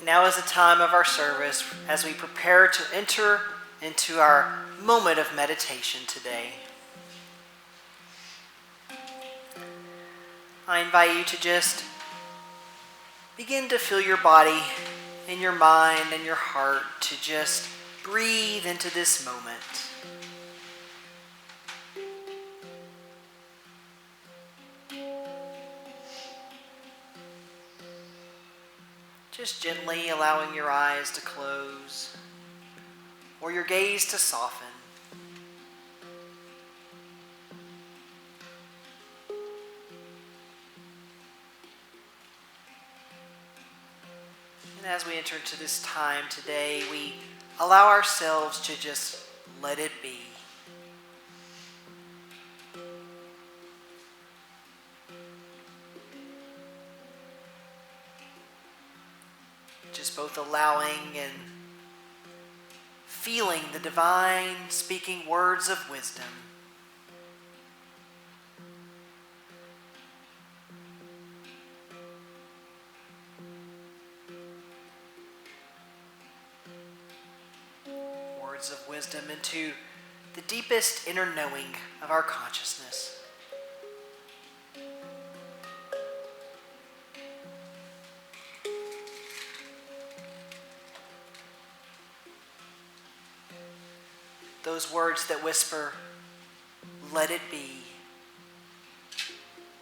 now is the time of our service as we prepare to enter into our moment of meditation today. I invite you to just begin to fill your body and your mind and your heart to just breathe into this moment. Just gently allowing your eyes to close or your gaze to soften. And as we enter into this time today, we allow ourselves to just let it be. Just both allowing and feeling the divine speaking words of wisdom. Words of wisdom into the deepest inner knowing of our consciousness. Those words that whisper, let it be,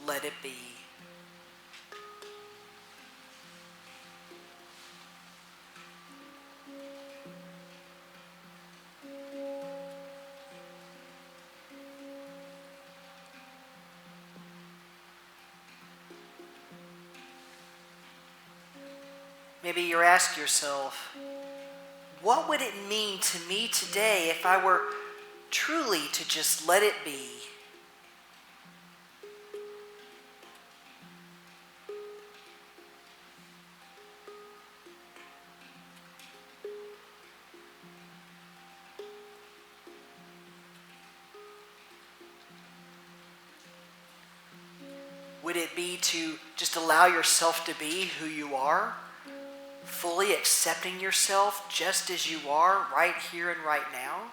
let it be. Maybe you're asking yourself, what would it mean to me today if I were truly to just let it be? Would it be to just allow yourself to be who you are? Fully accepting yourself just as you are right here and right now?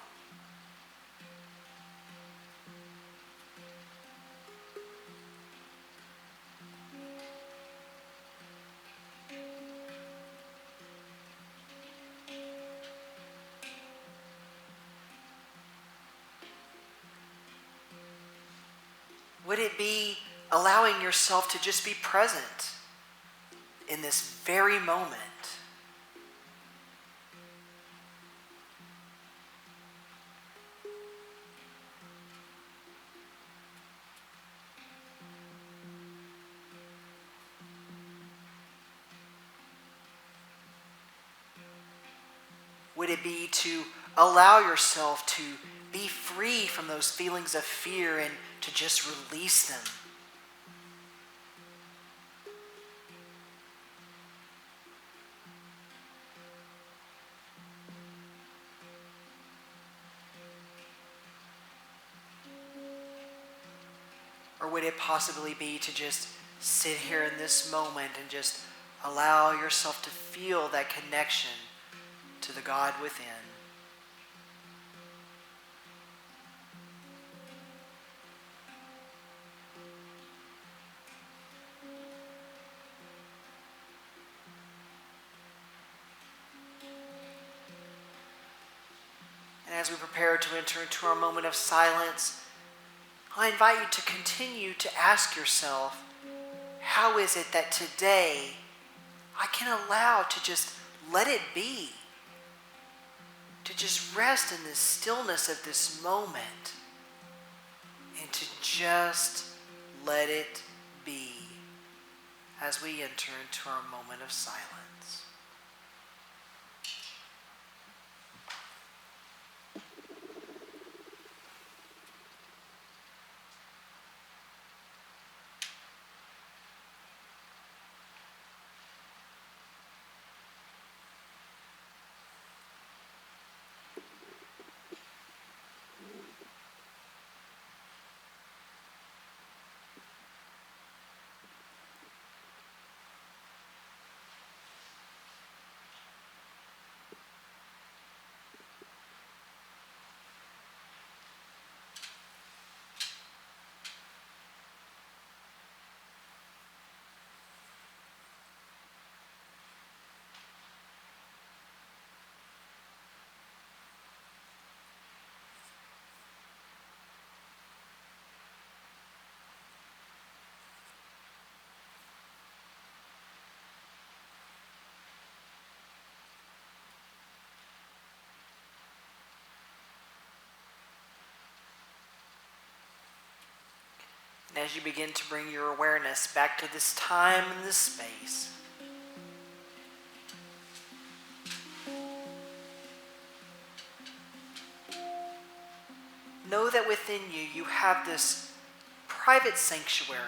Would it be allowing yourself to just be present in this very moment? Would it be to allow yourself to be free from those feelings of fear and to just release them? Or would it possibly be to just sit here in this moment and just allow yourself to feel that connection to the God within? And as we prepare to enter into our moment of silence, I invite you to continue to ask yourself, how is it that today I can allow to just let it be? To just rest in the stillness of this moment and to just let it be as we enter into our moment of silence. And as you begin to bring your awareness back to this time and this space, know that within you, you have this private sanctuary.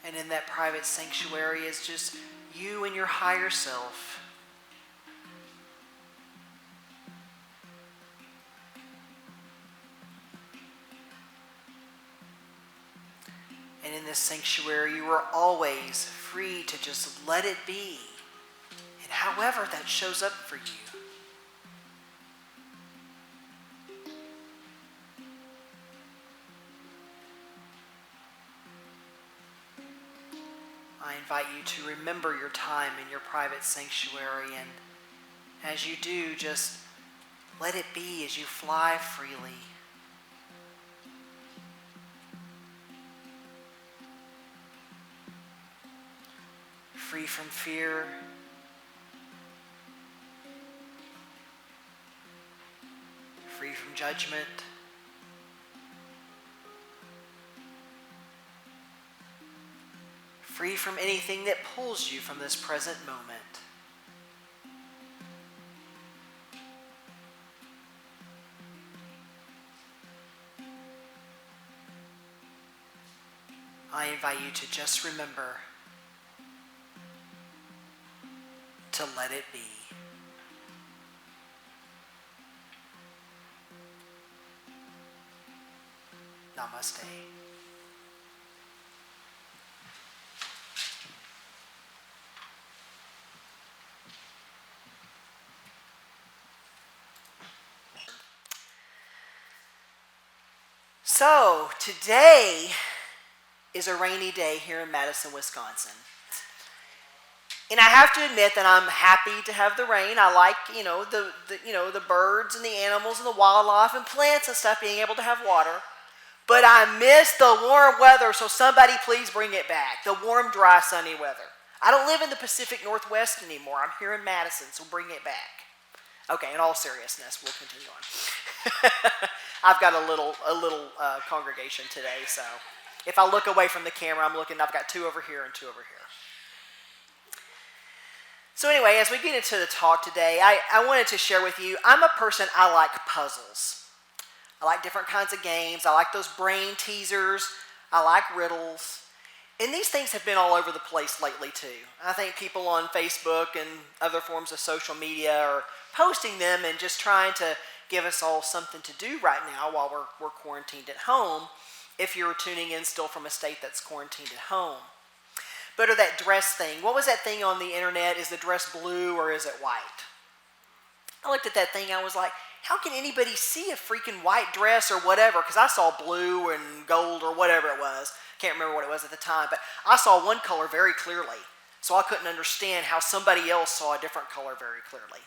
And in that private sanctuary is just you and your higher self. And in this sanctuary, you are always free to just let it be. And however that shows up for you. I invite you to remember your time in your private sanctuary, and as you do, just let it be as you fly freely. Free from fear, free from judgment, free from anything that pulls you from this present moment. I invite you to just remember to let it be. Namaste. So, today is a rainy day here in Madison, Wisconsin. And I have to admit that I'm happy to have the rain. I like, the birds and the animals and the wildlife and plants and stuff being able to have water. But I miss the warm weather, so somebody please bring it back. The warm, dry, sunny weather. I don't live in the Pacific Northwest anymore. I'm here in Madison, so bring it back. Okay, in all seriousness, we'll continue on. I've got a little congregation today, so if I look away from the camera, I've got 2 over here and 2 over here. So anyway, as we get into the talk today, I wanted to share with you, I'm a person, I like puzzles. I like different kinds of games. I like those brain teasers. I like riddles. And these things have been all over the place lately too. I think people on Facebook and other forms of social media are posting them and just trying to give us all something to do right now while we're quarantined at home, if you're tuning in still from a state that's quarantined at home. But or that dress thing. What was that thing on the internet? Is the dress blue or is it white? I looked at that thing, I was like, how can anybody see a freaking white dress or whatever? Because I saw blue and gold or whatever it was. Can't remember what it was at the time, but I saw one color very clearly. So I couldn't understand how somebody else saw a different color very clearly.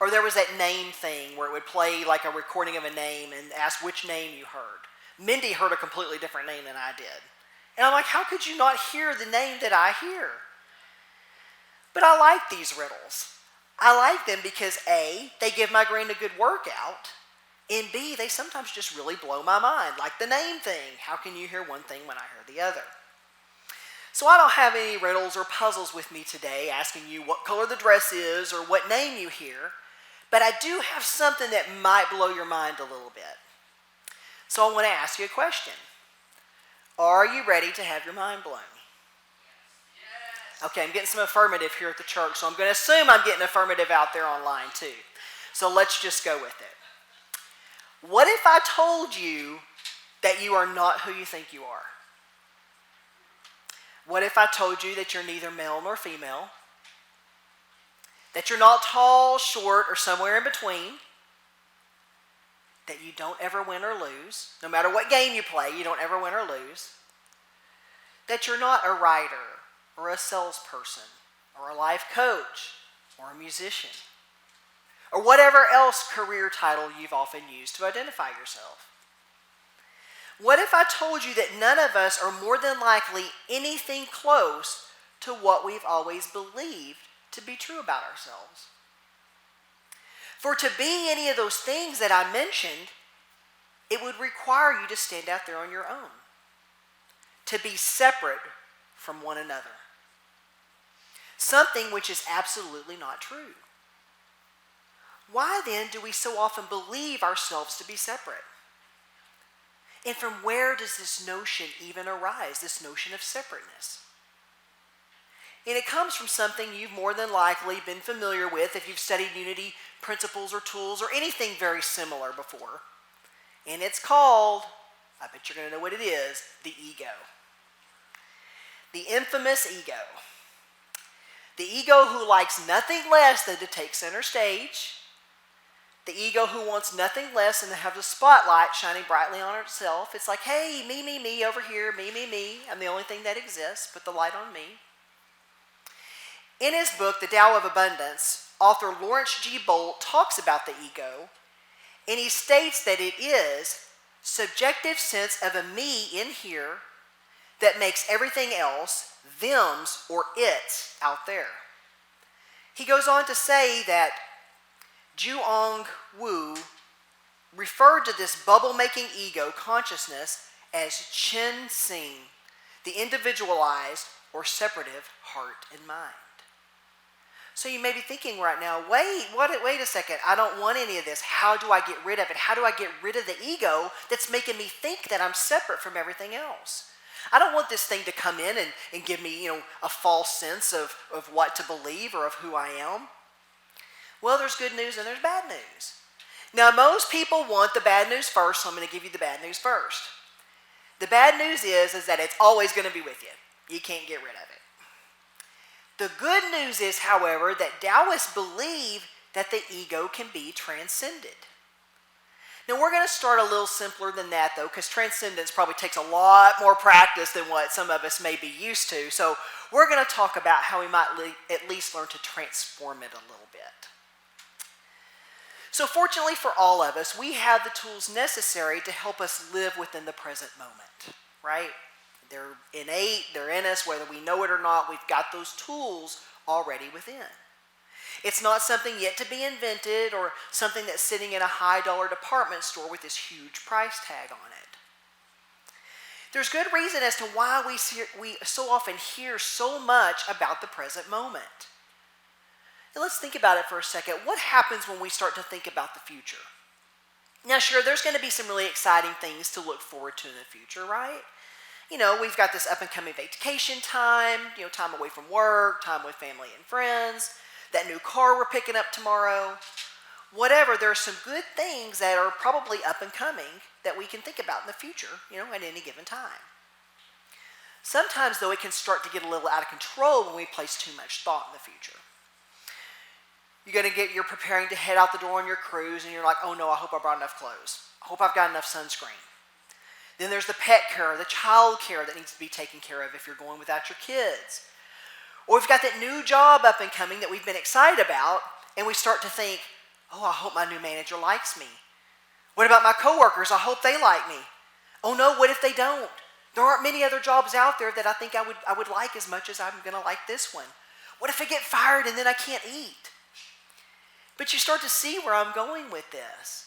Or there was that name thing where it would play like a recording of a name and ask which name you heard. Mindy heard a completely different name than I did. And I'm like, how could you not hear the name that I hear? But I like these riddles. I like them because A, they give my brain a good workout, and B, they sometimes just really blow my mind, like the name thing. How can you hear one thing when I hear the other? So I don't have any riddles or puzzles with me today asking you what color the dress is or what name you hear, but I do have something that might blow your mind a little bit. So I want to ask you a question. Are you ready to have your mind blown? Okay, I'm getting some affirmative here at the church, so I'm going to assume I'm getting affirmative out there online too. So let's just go with it. What if I told you that you are not who you think you are? What if I told you that you're neither male nor female? That you're not tall, short, or somewhere in between? That you don't ever win or lose? No matter what game you play, you don't ever win or lose. That you're not a writer, or a salesperson, or a life coach, or a musician, or whatever else career title you've often used to identify yourself. What if I told you that none of us are more than likely anything close to what we've always believed to be true about ourselves? For to be any of those things that I mentioned, it would require you to stand out there on your own, to be separate from one another. Something which is absolutely not true. Why then do we so often believe ourselves to be separate? And from where does this notion even arise, this notion of separateness? And it comes from something you've more than likely been familiar with if you've studied unity principles or tools or anything very similar before. And it's called, I bet you're going to know what it is, the ego. The infamous ego. The ego who likes nothing less than to take center stage. The ego who wants nothing less than to have the spotlight shining brightly on itself. It's like, hey, me, over here, me. I'm the only thing that exists. Put the light on me. In his book, The Tao of Abundance, author Lawrence G. Bolt talks about the ego, and he states that it is subjective sense of a me in here that makes everything else thems or its out there. He goes on to say that Juong Wu referred to this bubble-making ego consciousness as Chen Xing, the individualized or separative heart and mind. So you may be thinking right now, wait a second, I don't want any of this. How do I get rid of it? How do I get rid of the ego that's making me think that I'm separate from everything else? I don't want this thing to come in and give me, a false sense of what to believe or of who I am. Well, there's good news and there's bad news. Now, most people want the bad news first, so I'm going to give you the bad news first. The bad news is that it's always going to be with you. You can't get rid of it. The good news is, however, that Taoists believe that the ego can be transcended. Now, we're going to start a little simpler than that, though, because transcendence probably takes a lot more practice than what some of us may be used to. So we're going to talk about how we might at least learn to transform it a little bit. So fortunately for all of us, we have the tools necessary to help us live within the present moment, right? They're innate, they're in us, whether we know it or not, we've got those tools already within. It's not something yet to be invented or something that's sitting in a high-dollar department store with this huge price tag on it. There's good reason as to why we so often hear so much about the present moment. Now let's think about it for a second. What happens when we start to think about the future? Now sure, there's going to be some really exciting things to look forward to in the future, right? We've got this up-and-coming vacation time, time away from work, time with family and friends, that new car we're picking up tomorrow. Whatever, there are some good things that are probably up and coming that we can think about in the future, at any given time. Sometimes, though, it can start to get a little out of control when we place too much thought in the future. You're preparing to head out the door on your cruise, and you're like, oh no, I hope I brought enough clothes. I hope I've got enough sunscreen. Then there's the pet care, the child care that needs to be taken care of if you're going without your kids. Or we've got that new job up and coming that we've been excited about, and we start to think, oh, I hope my new manager likes me. What about my coworkers? I hope they like me. Oh no, what if they don't? There aren't many other jobs out there that I think I would like as much as I'm going to like this one. What if I get fired and then I can't eat? But you start to see where I'm going with this.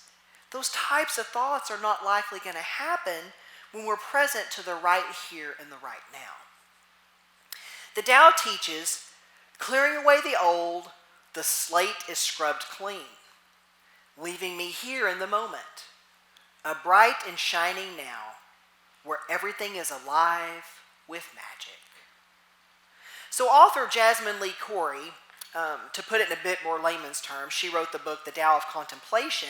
Those types of thoughts are not likely going to happen when we're present to the right here and the right now. The Tao teaches, clearing away the old, the slate is scrubbed clean, leaving me here in the moment, a bright and shining now, where everything is alive with magic. So author Jasmine Lee Corey, to put it in a bit more layman's terms, she wrote the book, The Tao of Contemplation,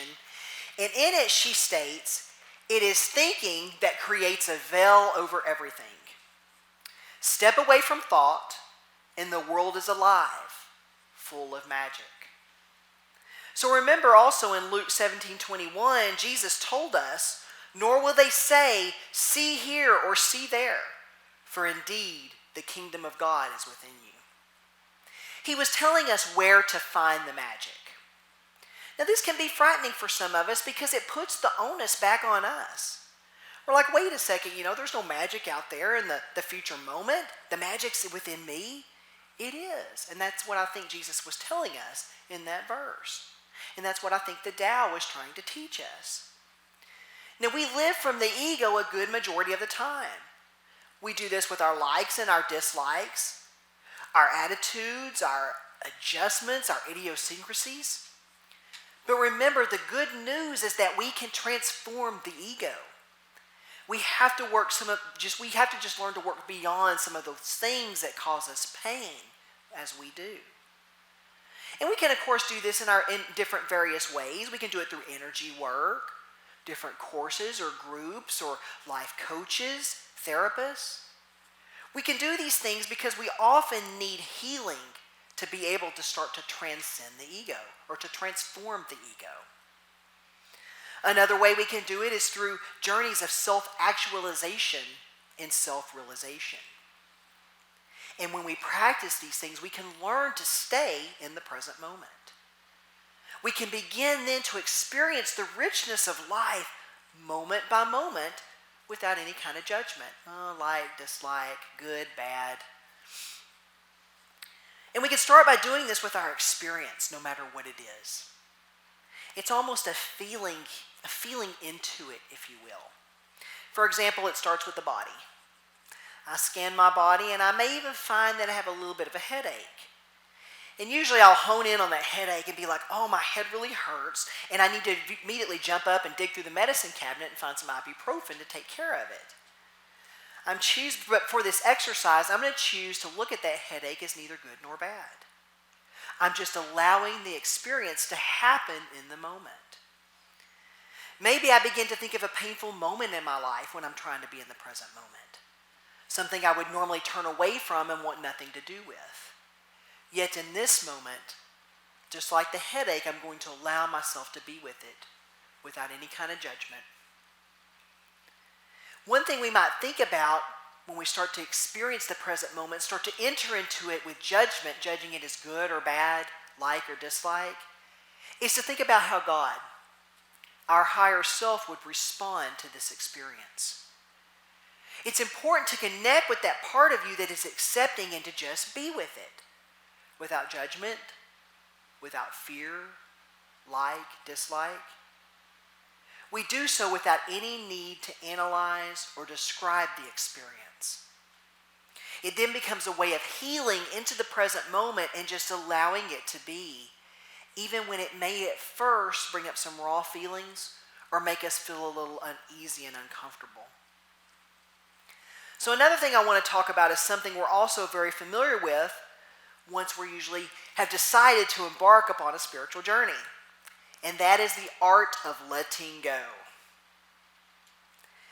and in it she states, it is thinking that creates a veil over everything. Step away from thought, and the world is alive, full of magic. So remember also in Luke 17:21, Jesus told us, nor will they say, see here or see there, for indeed the kingdom of God is within you. He was telling us where to find the magic. Now this can be frightening for some of us because it puts the onus back on us. We're like, wait a second, there's no magic out there in the future moment. The magic's within me. It is. And that's what I think Jesus was telling us in that verse. And that's what I think the Tao is trying to teach us. Now, we live from the ego a good majority of the time. We do this with our likes and our dislikes, our attitudes, our adjustments, our idiosyncrasies. But remember, the good news is that we can transform the ego. We have to just learn to work beyond some of those things that cause us pain as we do. And we can, of course, do this in different various ways. We can do it through energy work, different courses or groups or life coaches, therapists. We can do these things because we often need healing to be able to start to transcend the ego or to transform the ego. Another way we can do it is through journeys of self-actualization and self-realization. And when we practice these things, we can learn to stay in the present moment. We can begin then to experience the richness of life moment by moment without any kind of judgment. Like, dislike, good, bad. And we can start by doing this with our experience, no matter what it is. It's almost a feeling into it, if you will. For example, it starts with the body. I scan my body and I may even find that I have a little bit of a headache. And usually I'll hone in on that headache and be like, oh, my head really hurts, and I need to immediately jump up and dig through the medicine cabinet and find some ibuprofen to take care of it. But for this exercise, I'm going to choose to look at that headache as neither good nor bad. I'm just allowing the experience to happen in the moment. Maybe I begin to think of a painful moment in my life when I'm trying to be in the present moment. Something I would normally turn away from and want nothing to do with. Yet in this moment, just like the headache, I'm going to allow myself to be with it without any kind of judgment. One thing we might think about when we start to experience the present moment, start to enter into it with judgment, judging it as good or bad, like or dislike, is to think about how God, our higher self, would respond to this experience. It's important to connect with that part of you that is accepting and to just be with it, without judgment, without fear, like, dislike. We do so without any need to analyze or describe the experience. It then becomes a way of healing into the present moment and just allowing it to be, even when it may at first bring up some raw feelings or make us feel a little uneasy and uncomfortable. So another thing I want to talk about is something we're also very familiar with once we usually have decided to embark upon a spiritual journey. And that is the art of letting go.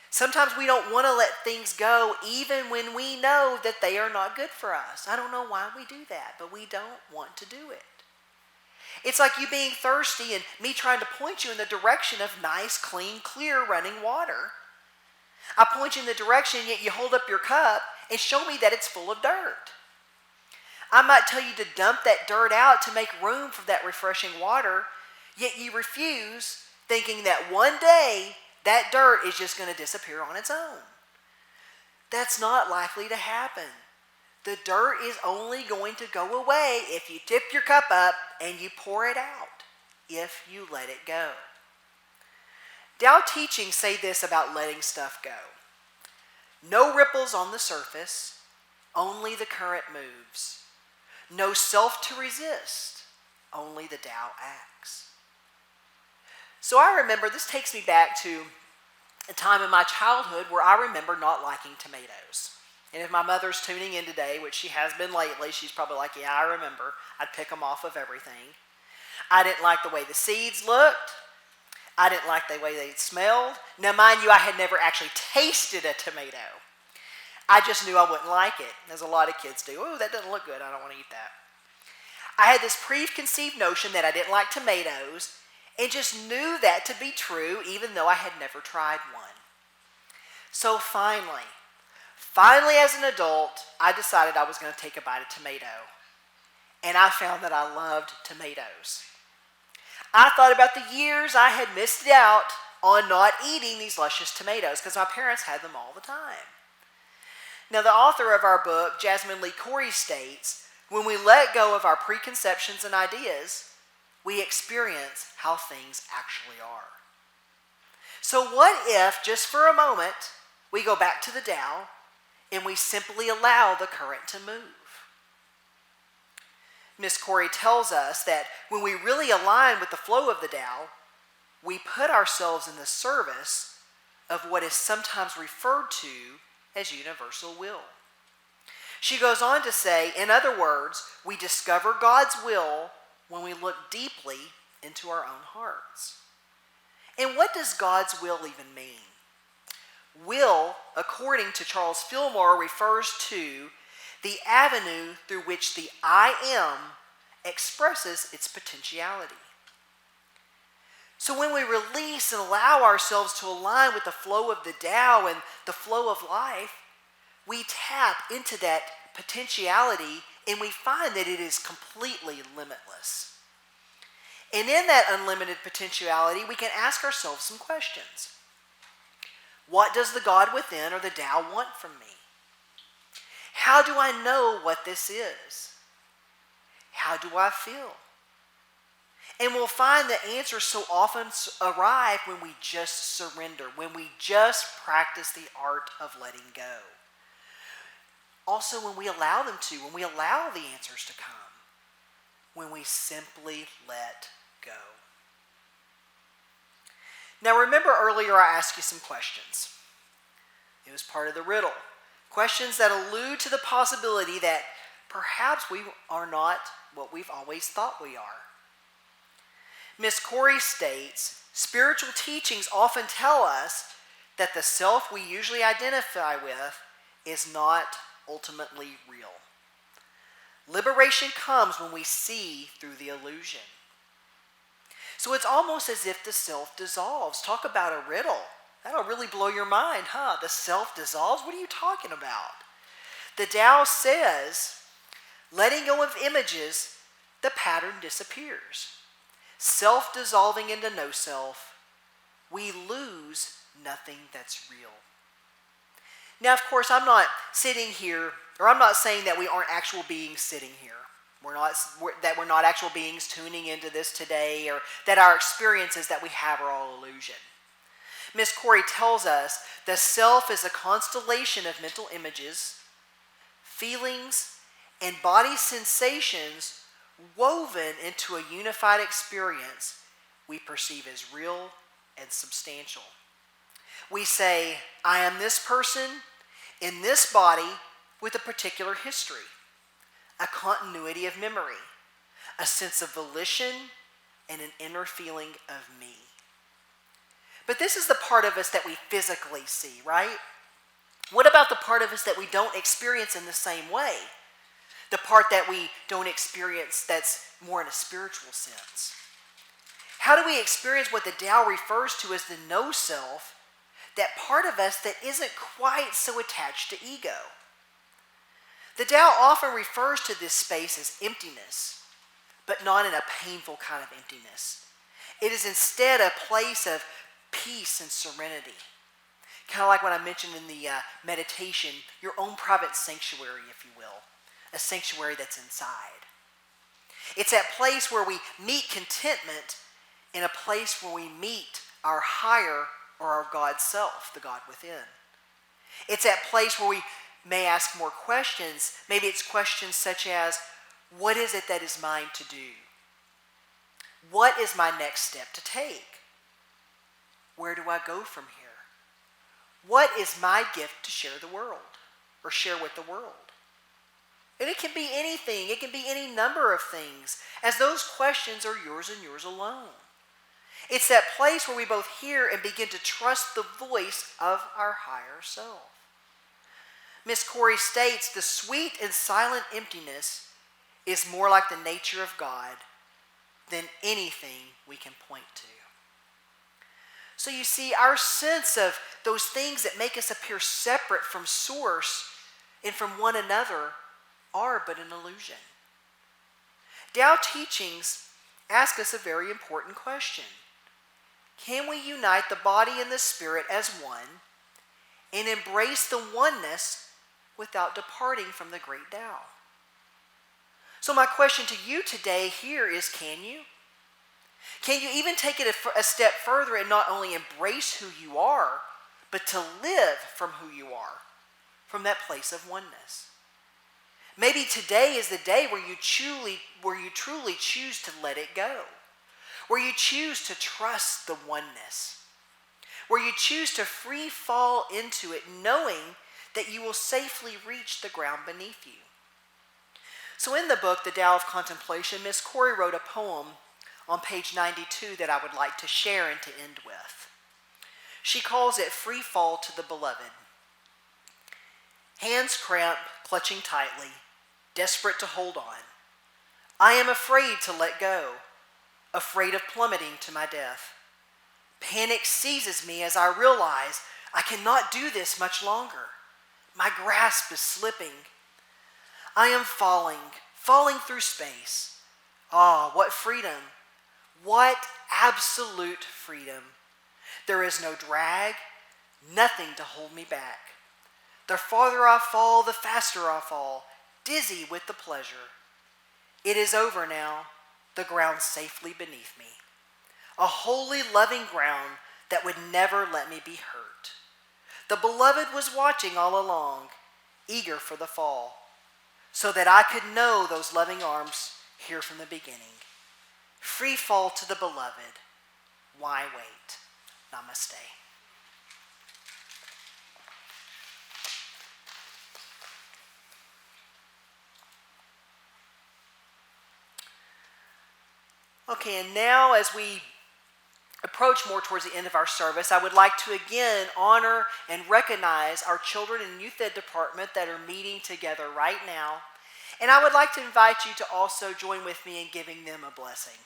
Sometimes we don't want to let things go even when we know that they are not good for us. I don't know why we do that, but we don't want to do it. It's like you being thirsty and me trying to point you in the direction of nice, clean, clear running water. I point you in the direction, yet you hold up your cup and show me that it's full of dirt. I might tell you to dump that dirt out to make room for that refreshing water, yet you refuse, thinking that one day that dirt is just going to disappear on its own. That's not likely to happen. The dirt is only going to go away if you tip your cup up and you pour it out, if you let it go. Tao teachings say this about letting stuff go. No ripples on the surface, only the current moves. No self to resist, only the Tao acts. So I remember, this takes me back to a time in my childhood where I remember not liking tomatoes. And if my mother's tuning in today, which she has been lately, she's probably like, yeah, I remember. I'd pick them off of everything. I didn't like the way the seeds looked. I didn't like the way they smelled. Now, mind you, I had never actually tasted a tomato. I just knew I wouldn't like it, as a lot of kids do. Oh, that doesn't look good. I don't want to eat that. I had this preconceived notion that I didn't like tomatoes and just knew that to be true, even though I had never tried one. So finally as an adult, I decided I was going to take a bite of tomato. And I found that I loved tomatoes. I thought about the years I had missed out on not eating these luscious tomatoes because my parents had them all the time. Now, the author of our book, Jasmine Lee Corey, states, when we let go of our preconceptions and ideas, we experience how things actually are. So what if, just for a moment, we go back to the Tao and we simply allow the current to move? Miss Corey tells us that when we really align with the flow of the Tao, we put ourselves in the service of what is sometimes referred to as universal will. She goes on to say, in other words, we discover God's will when we look deeply into our own hearts. And what does God's will even mean? Will, according to Charles Fillmore, refers to the avenue through which the I am expresses its potentiality. So when we release and allow ourselves to align with the flow of the Tao and the flow of life, we tap into that potentiality and we find that it is completely limitless. And in that unlimited potentiality, we can ask ourselves some questions. What does the God within or the Tao want from me? How do I know what this is? How do I feel? And we'll find the answers so often arrive when we just surrender, when we just practice the art of letting go. Also when we allow them to, when we allow the answers to come, when we simply let go. Now remember earlier I asked you some questions. It was part of the riddle. Questions that allude to the possibility that perhaps we are not what we've always thought we are. Miss Corey states, spiritual teachings often tell us that the self we usually identify with is not ultimately real. Liberation comes when we see through the illusion. So it's almost as if the self dissolves. Talk about a riddle. That'll really blow your mind, huh? The self dissolves? What are you talking about? The Tao says, letting go of images, the pattern disappears. Self-dissolving into no self, we lose nothing that's real. Now, of course, I'm not sitting here, or I'm not saying that we aren't actual beings sitting here. We're not actual beings tuning into this today, or that our experiences that we have are all illusion. Miss Corey tells us the self is a constellation of mental images, feelings, and body sensations woven into a unified experience we perceive as real and substantial. We say, I am this person in this body with a particular history, a continuity of memory, a sense of volition, and an inner feeling of me. But this is the part of us that we physically see, right? What about the part of us that we don't experience in the same way? The part that we don't experience that's more in a spiritual sense. How do we experience what the Tao refers to as the no self, that part of us that isn't quite so attached to ego? The Tao often refers to this space as emptiness, but not in a painful kind of emptiness. It is instead a place of peace and serenity. Kind of like what I mentioned in the meditation, your own private sanctuary, if you will. A sanctuary that's inside. It's that place where we meet contentment in a place where we meet our higher or our God self, the God within. It's that place where we may ask more questions. Maybe it's questions such as, what is it that is mine to do? What is my next step to take? Where do I go from here? What is my gift to share the world or share with the world? And it can be anything. It can be any number of things, as those questions are yours and yours alone. It's that place where we both hear and begin to trust the voice of our higher self. Miss Corey states, the sweet and silent emptiness is more like the nature of God than anything we can point to. So you see, our sense of those things that make us appear separate from Source and from one another are but an illusion. Tao teachings ask us a very important question. Can we unite the body and the spirit as one and embrace the oneness without departing from the great Tao? So my question to you today here is, can you? Can you even take it a step further and not only embrace who you are, but to live from who you are, from that place of oneness? Maybe today is the day where you truly choose to let it go, where you choose to trust the oneness, where you choose to free fall into it, knowing that you will safely reach the ground beneath you. So in the book, The Tao of Contemplation, Miss Corey wrote a poem on page 92 that I would like to share and to end with. She calls it Free Fall to the Beloved. Hands cramp, clutching tightly, desperate to hold on. I am afraid to let go, afraid of plummeting to my death. Panic seizes me as I realize I cannot do this much longer. My grasp is slipping. I am falling through space. Ah, what freedom! What absolute freedom! There is no drag, nothing to hold me back. The farther I fall, the faster I fall, dizzy with the pleasure. It is over now, the ground safely beneath me. A holy, loving ground that would never let me be hurt. The beloved was watching all along, eager for the fall, so that I could know those loving arms here from the beginning. Free fall to the beloved. Why wait? Namaste. Okay, and now as we approach more towards the end of our service, I would like to again honor and recognize our children and youth ed department that are meeting together right now. And I would like to invite you to also join with me in giving them a blessing.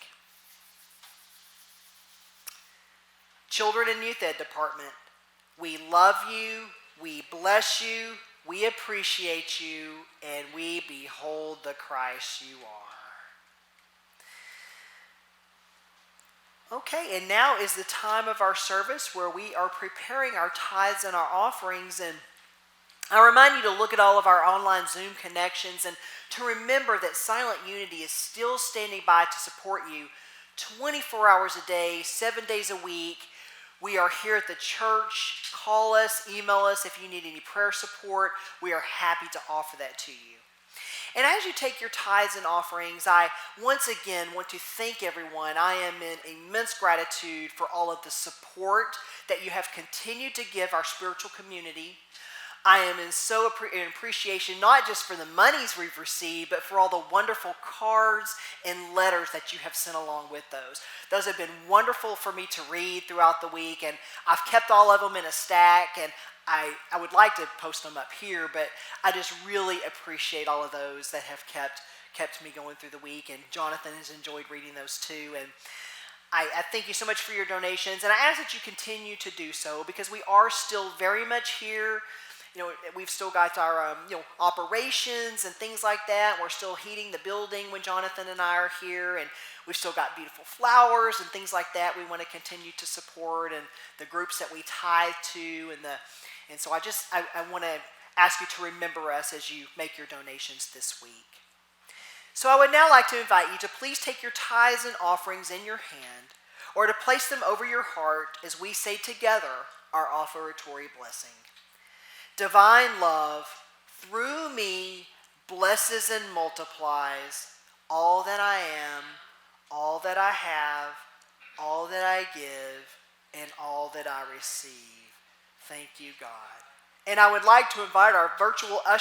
Children and youth ed department, we love you, we bless you, we appreciate you, and we behold the Christ you are. Okay, and now is the time of our service where we are preparing our tithes and our offerings. And I remind you to look at all of our online Zoom connections and to remember that Silent Unity is still standing by to support you 24 hours a day, 7 days a week. We are here at the church. Call us, email us if you need any prayer support. We are happy to offer that to you. And as you take your tithes and offerings, I once again want to thank everyone. I am in immense gratitude for all of the support that you have continued to give our spiritual community. I am in appreciation, not just for the monies we've received, but for all the wonderful cards and letters that you have sent along with those. Those have been wonderful for me to read throughout the week, and I've kept all of them in a stack, and I would like to post them up here, but I just really appreciate all of those that have kept me going through the week, and Jonathan has enjoyed reading those too. And I thank you so much for your donations, and I ask that you continue to do so because we are still very much here. You know, we've still got our operations and things like that. We're still heating the building when Jonathan and I are here, and we've still got beautiful flowers and things like that we want to continue to support, and the groups that we tithe to, and so I want to ask you to remember us as you make your donations this week. So I would now like to invite you to please take your tithes and offerings in your hand, or to place them over your heart as we say together our offertory blessing. Divine love, through me, blesses and multiplies all that I am, all that I have, all that I give, and all that I receive. Thank you, God. And I would like to invite our virtual usher